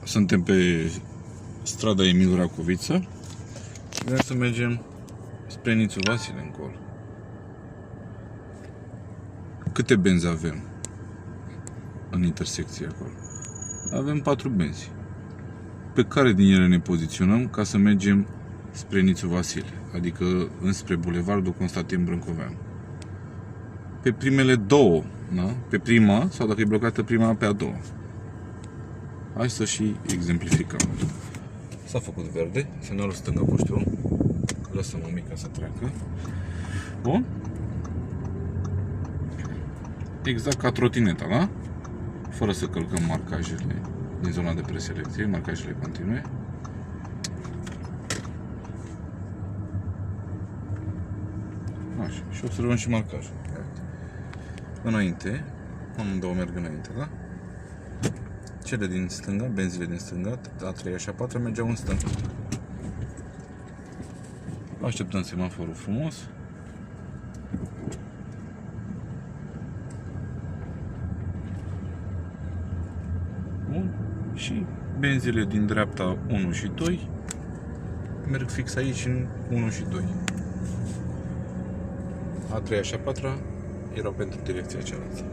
Suntem pe strada Emil Racoviță și vrem să mergem spre Nițu Vasile încolo. Câte benzi avem în intersecție acolo? Avem 4 benzi. Pe care din ele ne poziționăm ca să mergem spre Nițu Vasile, adică înspre Bulevardul Constantin Brâncoveanu? Pe primele două, da? Pe prima, sau dacă e blocată prima, pe a doua. Hai să și exemplificăm. S-a făcut verde, semnalul stânga poștul. Lăsăm un mic ca să treacă. Bun? Exact ca trotineta, da? Fără să călcăm marcajele din zona de preselecție, marcajele continue. Așa, și observăm și marcajul. Înainte, amândouă merg înainte, da? Cele din stânga, benzile din stânga, a 3-a și a 4-a mergeau în stânga. Așteptăm semaforul frumos. Bun. Și benzile din dreapta 1 și 2 merg fix aici în 1 și 2. A 3-a și a 4-a erau pentru direcția cealaltă.